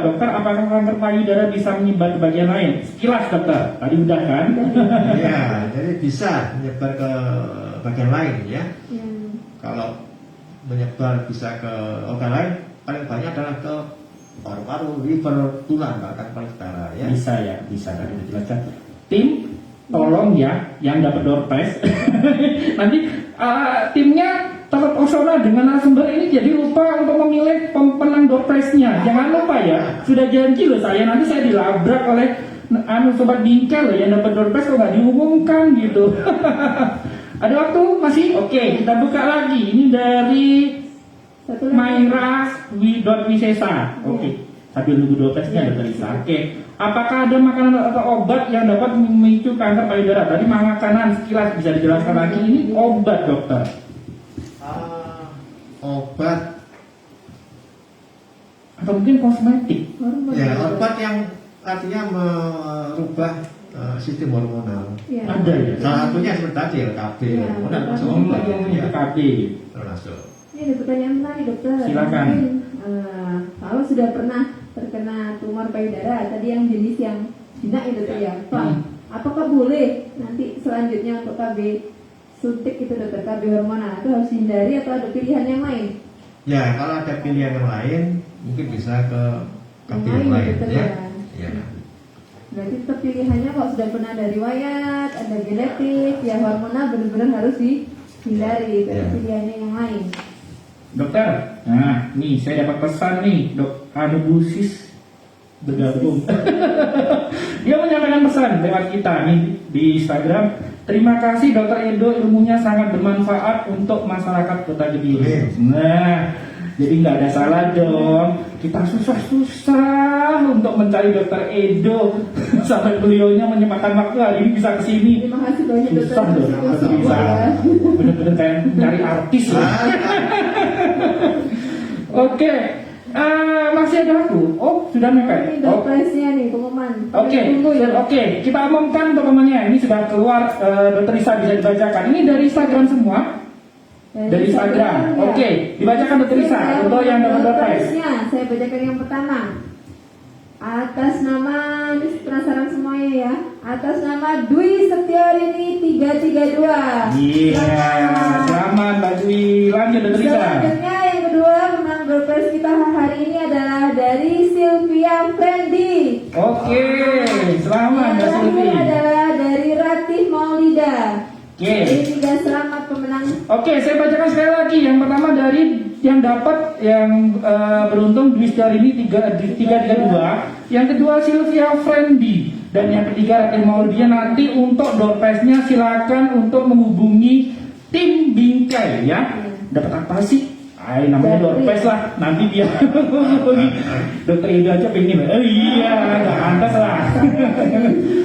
dokter apakah kanker payudara bisa menyebar ke bagian lain? Sekilas dokter, tadi udah kan? Iya, jadi bisa menyebar ke bagian lain ya. Yang Kalau menyebar bisa ke organ lain, paling banyak adalah ke paru-paru, liver, tulang, bahkan paling utara ya. Bisa tadi dijelaskan. Tim, tolong ya, yang dapat door prize. Nanti timnya terpesona dengan narasumber ini jadi lupa untuk memilih pemenang door prize-nya. Jangan lupa ya, sudah janji loh saya, nanti saya dilabrak oleh sobat bingkai loh yang dapat door prize kok nggak diumumkan gitu. Ada waktu masih? Oke, kita buka lagi. Ini dari Satu lagi. Maira Wisesa. Oke, sambil nunggu door prize-nya Dokter Lisa. Oke, apakah ada makanan atau obat yang dapat memicu kanker payudara? Tadi makanan sekilas bisa dijelaskan lagi. Ini obat dokter. Obat, Atau mungkin kosmetik. Hormon. ya obat yang artinya merubah sistem hormonal. Ya. Ada ya? Salah satunya seperti tadi LKB, Ya, hormonal masuk Oh, juga. yang Ya, KB. termasuk. Ini ada pertanyaan menarik dokter. Silakan. Mungkin, kalau sudah pernah terkena tumor payudara, tadi yang jenis yang jinak itu dokter ya, Pak, apakah boleh nanti selanjutnya untuk KB suntik itu dokter, KB hormonal itu harus hindari atau ada pilihan yang lain? Ya, kalau ada pilihan yang lain, mungkin bisa ke Yang KB yang lain, betul ya. ya. Ya. Berarti tetap pilihannya kalau sudah pernah ada riwayat, ada genetik, ya hormonal benar-benar harus dihindari. Berarti Ya. pilihannya yang lain. Dokter, nah nih saya dapat pesan nih Dok Anubusis bergabung. Dia menyampaikan pesan lewat kita nih di Instagram. Terima kasih Dokter Edo, ilmunya sangat bermanfaat untuk masyarakat Kota Kediri. Nah, jadi nggak ada salah dong. Kita susah-susah untuk mencari Dokter Edo sampai beliaunya menyempatkan waktu hari ini bisa kesini. Terima kasih banyak dokter. Susah dong, Terima bisa. ya. Bener-bener kayak nyari artis ya. Oke, masih ada aku. Oh, sudah Ini mepet. door Oh, prize-nya nih, pengumuman. Oke, Tunggu ya. oke, kita umumkan pengumumannya. Ini sudah keluar, Dokter Lisa bisa dibacakan. Ini dari Instagram semua. Dari Instagram. ya. Oke, dibacakan Dokter Lisa untuk yang dapat door prize. prize-nya, saya bacakan yang pertama. Atas nama, ini penasaran semuanya ya. Atas nama Dwi Setiorini 332. Iya, selamat Mbak Dwi. Lanjut Dokter Lisa. Selanjutnya yang kedua pemenang door prize kita hari ini adalah dari Sylvia Fendi. Oke, selamat Yang Mbak terakhir Sylvie. adalah dari Ratih Maulida. Oke. Ini 3 selamat pemenang. Oke, saya bacakan sekali lagi. Yang pertama dari yang dapat yang beruntung Dwi Setiarini 332. Yang kedua Sylvia Friendly. Dan yang ketiga Rakel Maudia. Nanti untuk door prize-nya silakan untuk menghubungi tim Bingkai ya. Dapat apa sih? Namanya door prize lah. Nanti dia menghubungi Dokter Edo aja pengen. Iya, nggak pantas lah.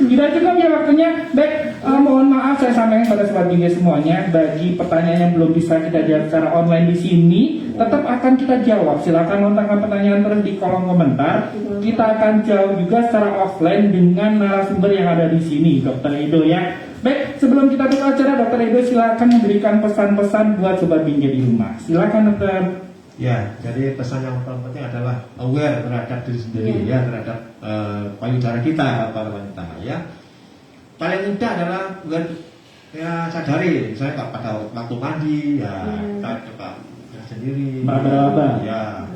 Tidak cukup ya waktunya. Baik, mohon maaf saya sampaikan pada sobat Bingkai semuanya. Bagi pertanyaan yang belum bisa kita jawab secara online di sini, tetap akan kita jawab. Silakan lontarkan pertanyaan terus di kolom komentar. Kita akan jawab juga secara offline dengan narasumber yang ada di sini, Dokter Edo ya. Baik, sebelum kita tutup acara, Dokter Edo silakan memberikan pesan-pesan buat sobat Bingkai di rumah. Silakan Dokter. Ya, jadi pesan yang paling penting adalah aware terhadap diri sendiri ya, terhadap payudara kita para wanita ya. Paling mudah adalah ya sadari, misalnya pada waktu mandi ya kita coba sendiri. Meraba-raba. Ya.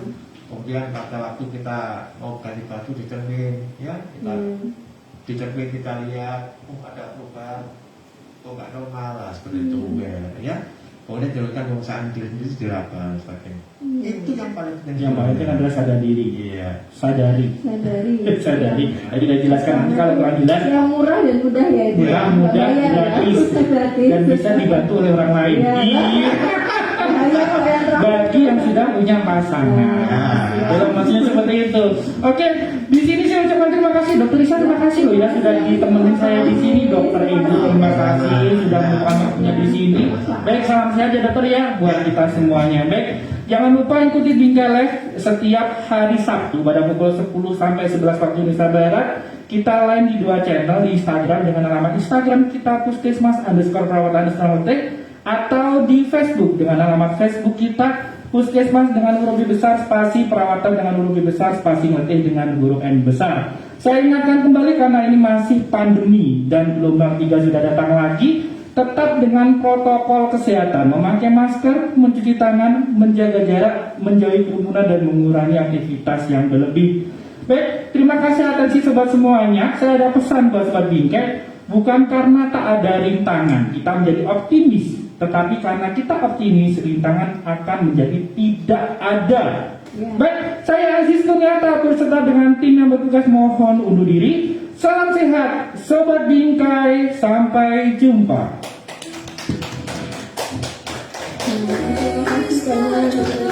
Kemudian pada waktu kita mau ganti baju di cermin ya, kita di cermin kita lihat ada perubahan, nggak normal lah seperti itu ya. Kemudian jauhkan pemaksaan diri sendiri diraba dan sebagainya. Itu yang paling penting. Yang paling penting adalah sadar diri. Iya. Sadari. Sadari. Tadi kita jelaskan nanti kalau kurang jelas. Yang murah dan mudah ya itu. Murah, Nggak mudah, bayar ya. gratis, Gratis. dan bisa dibantu oleh orang lain. Iya. Iya. Bahaya kalau yang terakhir. Bagi yang sudah punya pasangan. Kalau maksudnya seperti itu. Oke, di sini saya ucapkan terima kasih Dokter Lisa, terima kasih loh ya sudah ditemenin saya di sini. Dokter Ibu, terima kasih sudah meluangkan waktunya di sini. Baik, salam sehat ya Dokter ya buat kita semuanya. Baik, jangan lupa ikuti Bingkai Live setiap hari Sabtu pada pukul 10 sampai 11 waktu Indonesia Barat. Kita live di 2 channel di Instagram dengan alamat Instagram kita puskesmas_perawat_metek atau di Facebook dengan alamat Facebook kita Puskesmas dengan huruf B besar spasi perawatan dengan huruf B besar spasi metek dengan huruf N besar. Saya ingatkan kembali karena ini masih pandemi dan gelombang 3 sudah datang lagi. Tetap dengan protokol kesehatan, memakai masker, mencuci tangan, menjaga jarak, menjauhi kerumunan dan mengurangi aktivitas yang berlebih. Baik, terima kasih atensi sobat semuanya. Saya ada pesan buat sobat Bingkai, bukan karena tak ada rintangan kita menjadi optimis, tetapi karena kita optimis rintangan akan menjadi tidak ada. Baik, saya Aziz Kurniata berserta dengan tim yang bertugas mohon undur diri. Salam sehat, Sobat Bingkai. Sampai jumpa. Terima kasih karena